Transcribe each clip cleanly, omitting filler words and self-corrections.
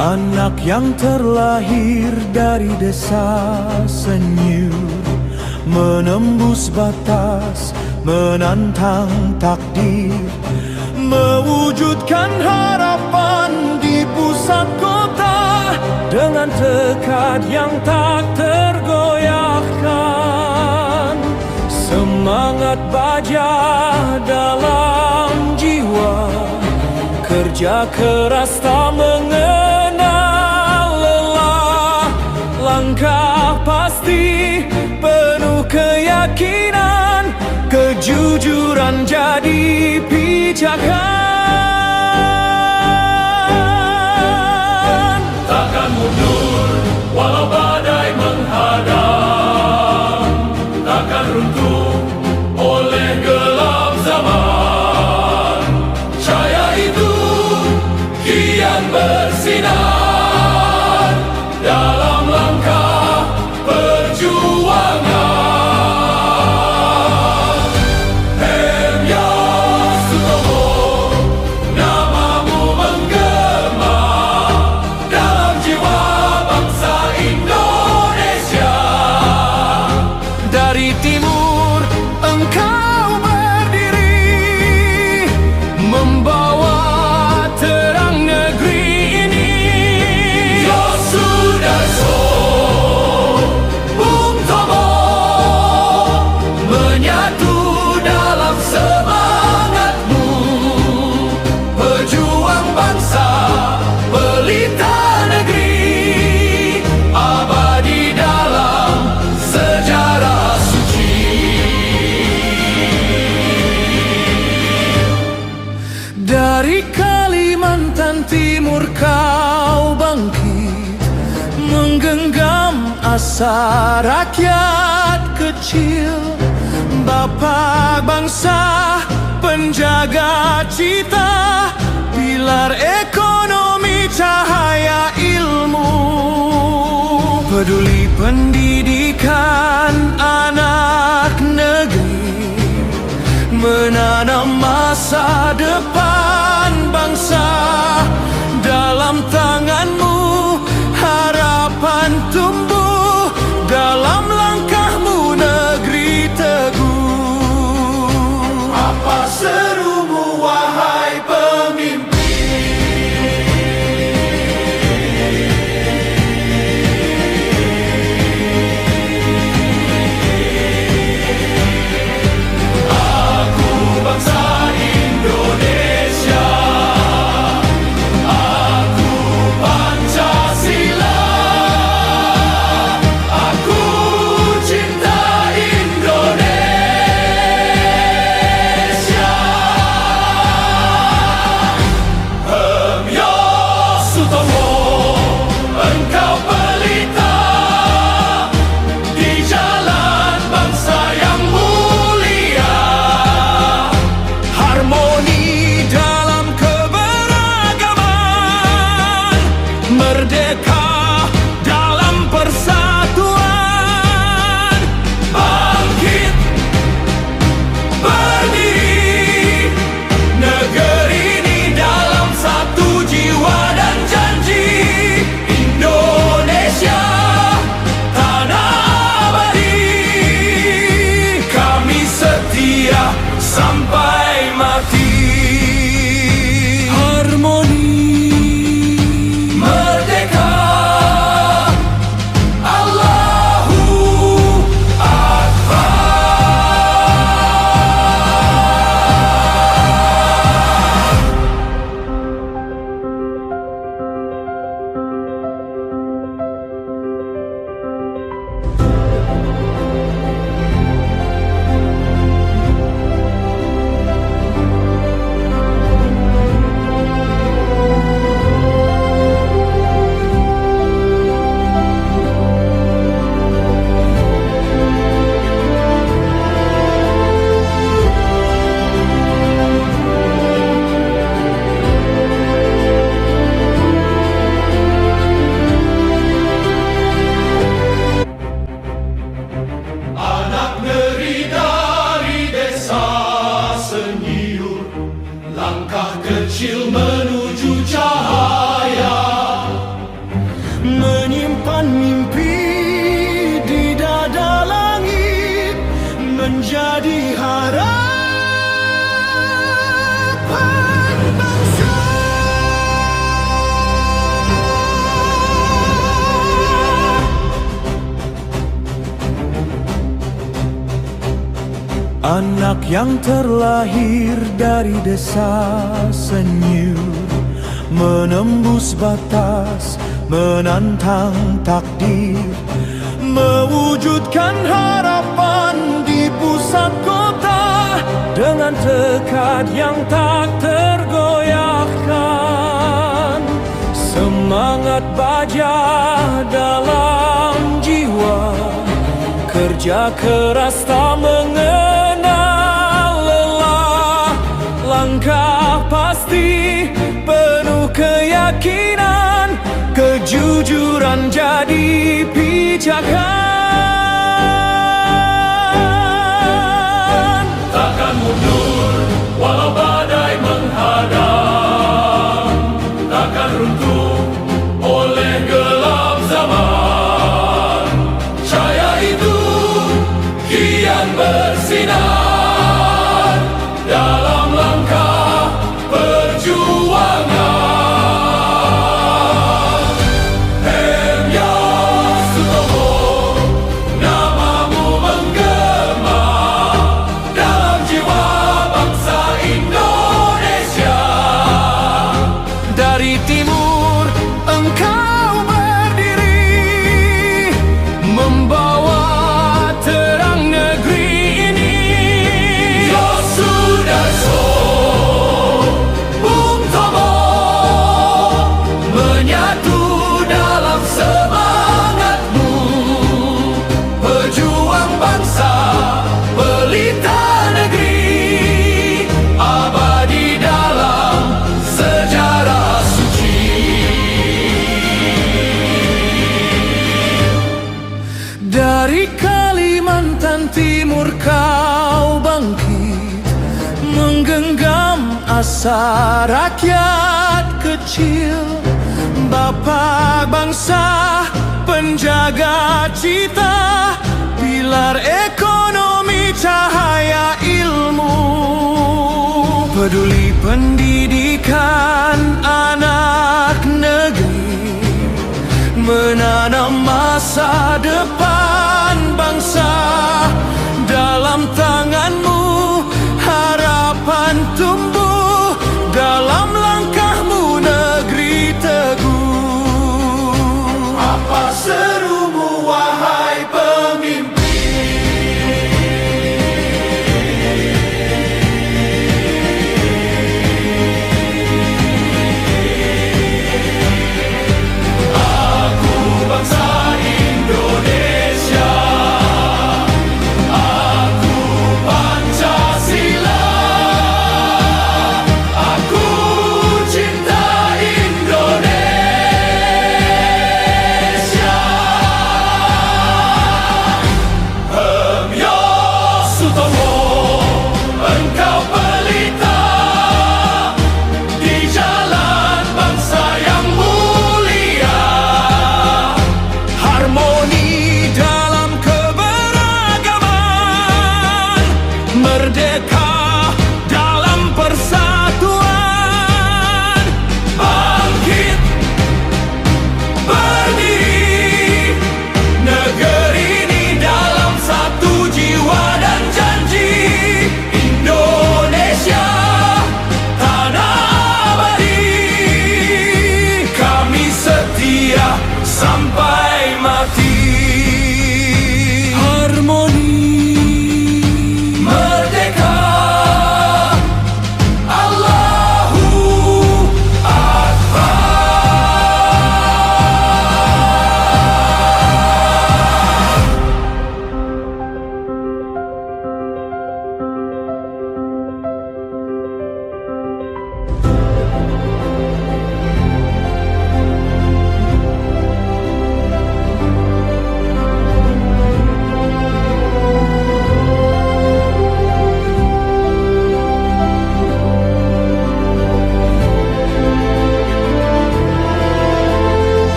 Anak yang terlahir dari desa senyur, menembus batas, menantang takdir, mewujudkan harapan di pusat kota dengan tekad yang tak tergoyahkan. Semangat baja dalam jiwa, kerja keras tak mengenal lelah, langkah pasti penuh keyakinan, kejujuran jadi pijakan. Takkan mundur walau badai menghadang, takkan runtuh oleh gelap zaman. Cahaya itu kian bersinar dalam langkah perjuangan. Hemya Sutomo, namamu menggema dalam jiwa bangsa Indonesia. Dari timur engkau berdiri, membawa terang negeri ini. Yosudarso, Bung Tomo, menyatu dalam semangatmu. Pejuang bangsa, pelita negeri, abadi dalam sejarah suci. Dari Kalimantan Timur kau bangkit, menggenggam asa rakyat kecil. Bapak bangsa, penjaga cita, pilar ekonomi, cahaya ilmu. Peduli pendidikan anak negeri, menanam masa depan bangsa. Dalam tanganmu harapan tumbuh, dalam langkahmu negeri teguh. Apa serumu wahai pemimpin? Aku bangsa Indonesia, aku Pancasila, aku cinta Indonesia. Hemya Sutomo, engkau pelita di jalan bangsa yang mulia. Harmoni dalam keberagaman, merdeka dalam persatuan. Bangkit, berdiri, negeri ini dalam satu jiwa dan janji. Indonesia, tanah abadi, kami setia sampai mati. Harmoni, Merdeka, Allahu Akbar. langkah kecil menuju cahaya. Anak yang terlahir dari desa senyum, menembus batas, menantang takdir, mewujudkan harapan di pusat kota dengan tekad yang tak tergoyahkan. Semangat baja dalam jiwa, kerja keras tak mengenal lelah, langkah pasti penuh keyakinan, kejujuran jadi pijakan. Takkan mundur walau badai menghadang, takkan runtuh oleh gelap zaman. Cahaya itu kian bersinar dalam langkah perjuangan. Hemya Sutomo, namamu menggema dalam jiwa bangsa Indonesia. Dari timur engkau berdiri, membawa terang negeri ini. Yosudarso, Bung Tomo, menyatu dalam semangatmu. Pejuang bangsa, pelita negeri, abadi dalam sejarah suci. Dari Kalimantan Timur kau bangkit, menggenggam asa rakyat kecil. Bapa bangsa, penjaga cita, pilar ekonomi, cahaya ilmu. Peduli pendidikan anak negeri, menanam masa depan bangsa. Dalam tanganmu harapan tumbuh, dalam langkahmu negeri teguh. Apa serumu wahai pemimpin? Aku bangsa Indonesia, aku Pancasila, aku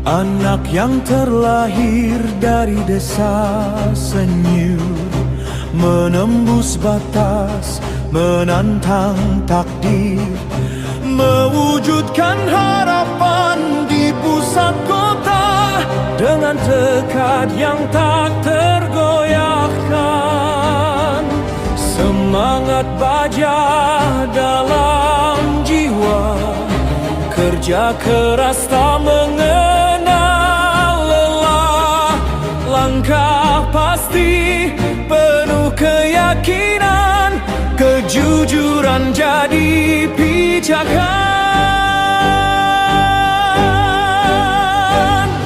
Anak yang terlahir dari desa Senyur, menembus batas, menantang takdir, mewujudkan harapan di pusat kota dengan tekad yang tak tergoyahkan. Semangat baja dalam jiwa, kerja keras tak mengenal lelah, langkah pasti penuh keyakinan, kejujuran jadi pijakan.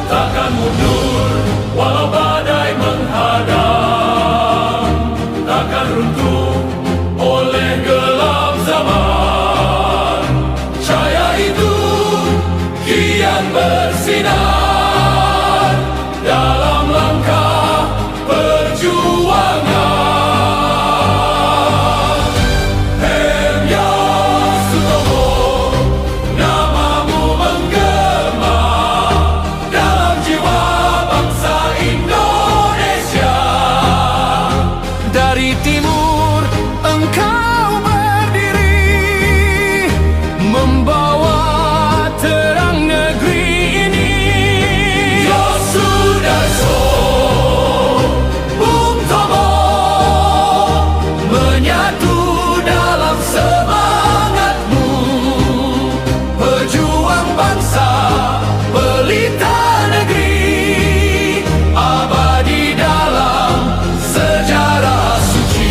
Takkan mundur walau badai menghadang, takkan runtuh oleh gelap zaman. Cahaya itu kian bersinar dalam langkah perjuangan. Hemya Sutomo, namamu menggema dalam jiwa bangsa Indonesia. Dari timur engkau berdiri, membawa terang negeri ini. Yosudarso, Bung Tomo, menyatu dalam semangatmu. Pejuang bangsa, pelita negeri, abadi dalam sejarah suci.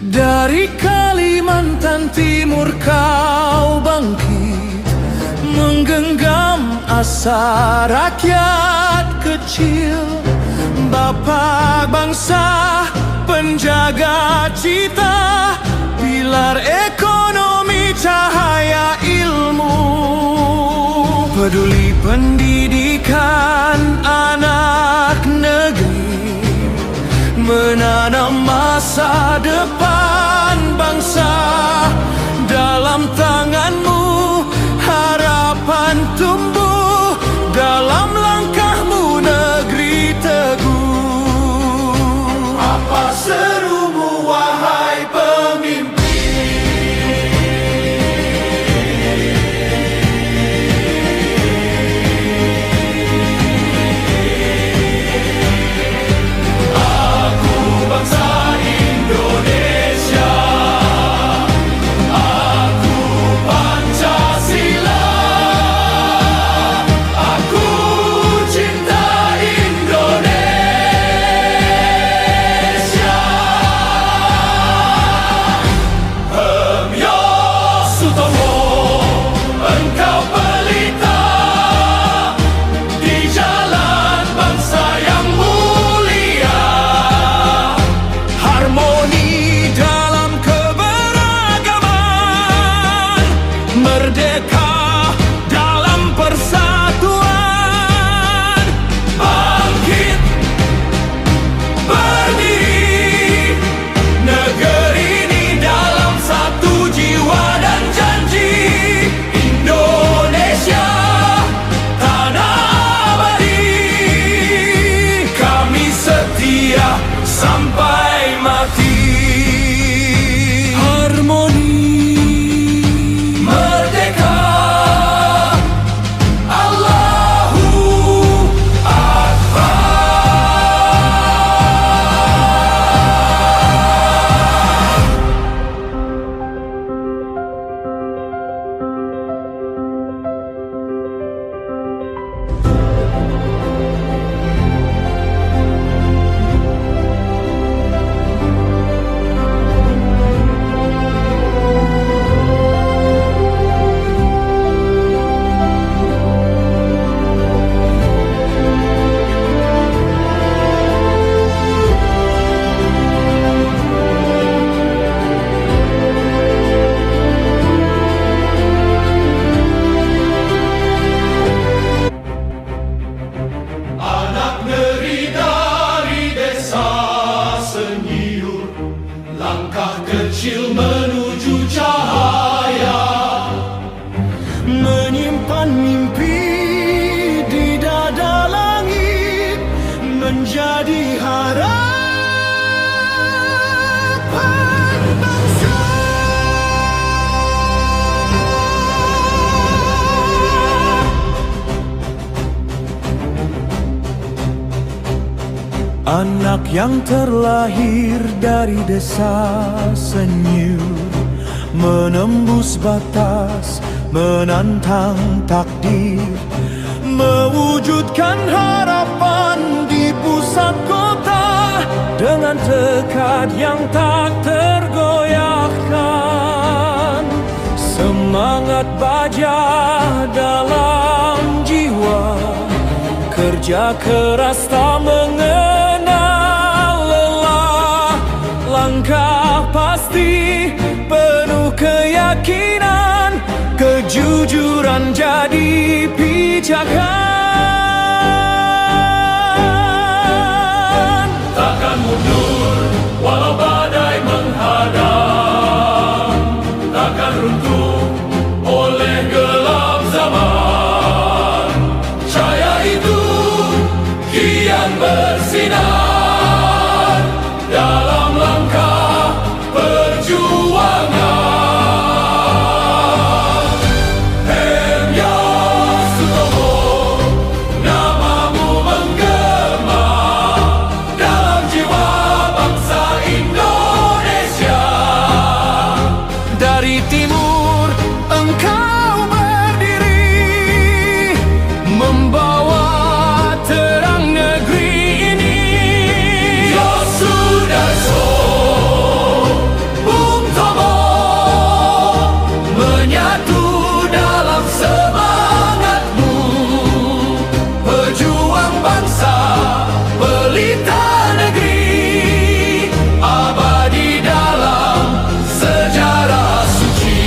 Dari Kalimantan Timur kau bangkit, menggenggam asa rakyat kecil. Bapak bangsa, penjaga cita, pilar ekonomi, cahaya ilmu. Peduli pendidikan anak negeri, menanam masa depan bangsa. Dalam tanganmu harapan tumbuh, dalam langkahmu negeri teguh. Apa serumu wahai pemimpin? Aku bangsa Indonesia, aku Pancasila, aku cinta Indonesia. Hemya Sutomo, engkau pelita di jalan bangsa yang mulia. Harmoni dalam keberagaman, merdeka dalam persatuan. Bangkit, berdiri, negeri ini dalam satu jiwa dan janji. Indonesia, tanah abadi, kami setia sampai mati. Harmoni, Merdeka, Allahu Akbar. Anak negeri dari desa Senyur, langkah kecil menuju cahaya. Anak yang terlahir dari desa senyum, menembus batas, menantang takdir, mewujudkan harapan di pusat kota dengan tekad yang tak tergoyahkan. Semangat baja dalam jiwa, kerja keras tak mengenal lelah. Langkah pasti penuh keyakinan, kejujuran jadi pijakan. Takkan mundur walau badai menghadang, takkan runtuh oleh gelap zaman. Cahaya itu kian bersinar dalam langkah perjuangan. Hemya Sutomo, namamu menggema dalam jiwa bangsa Indonesia. Dari timur engkau berdiri, membawa terang negeri ini. Yosudarso, Bung Tomo, menyatu dalam semangatmu. Pejuang bangsa, pelita negeri, abadi dalam sejarah suci.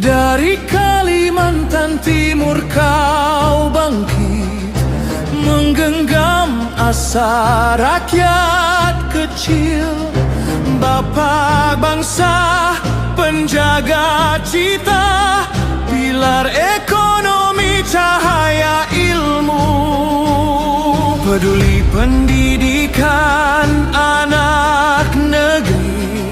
Dari Kalimantan Timur kau bangkit, menggenggam asa rakyat kecil. Bapak bangsa, penjaga cita, pilar ekonomi, cahaya ilmu. Peduli pendidikan anak negeri,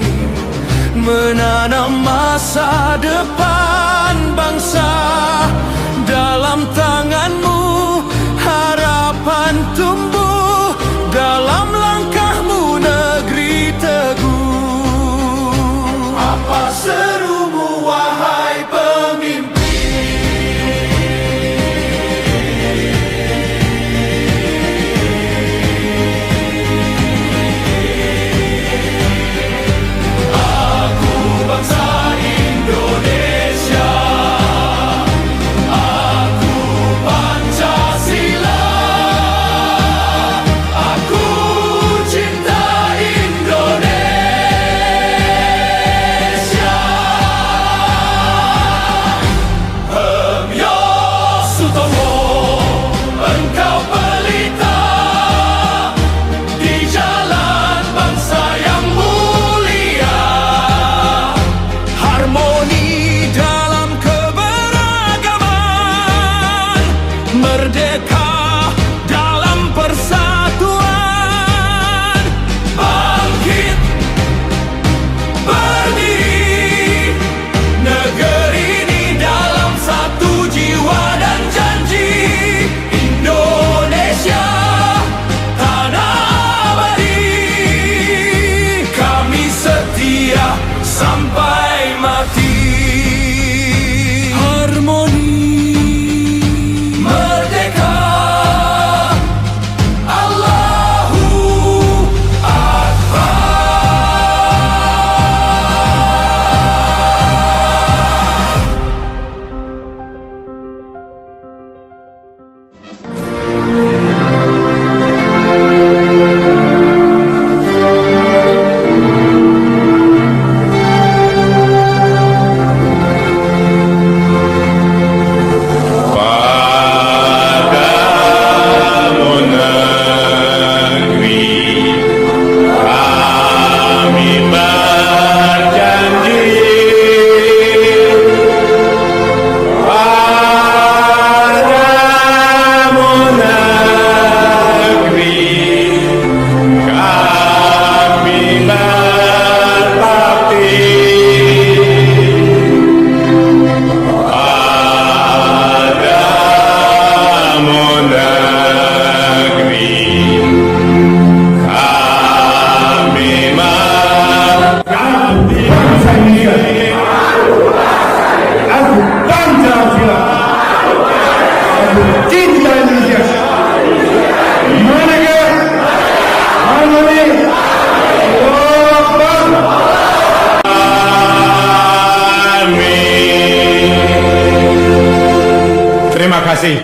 menanam masa depan bangsa. Dalam tanganmu harapan tumbuh, dalam langkahmu negeri teguh. Apa serumu wahai pemimpin? Aku bangsa Indonesia, Terima kasih.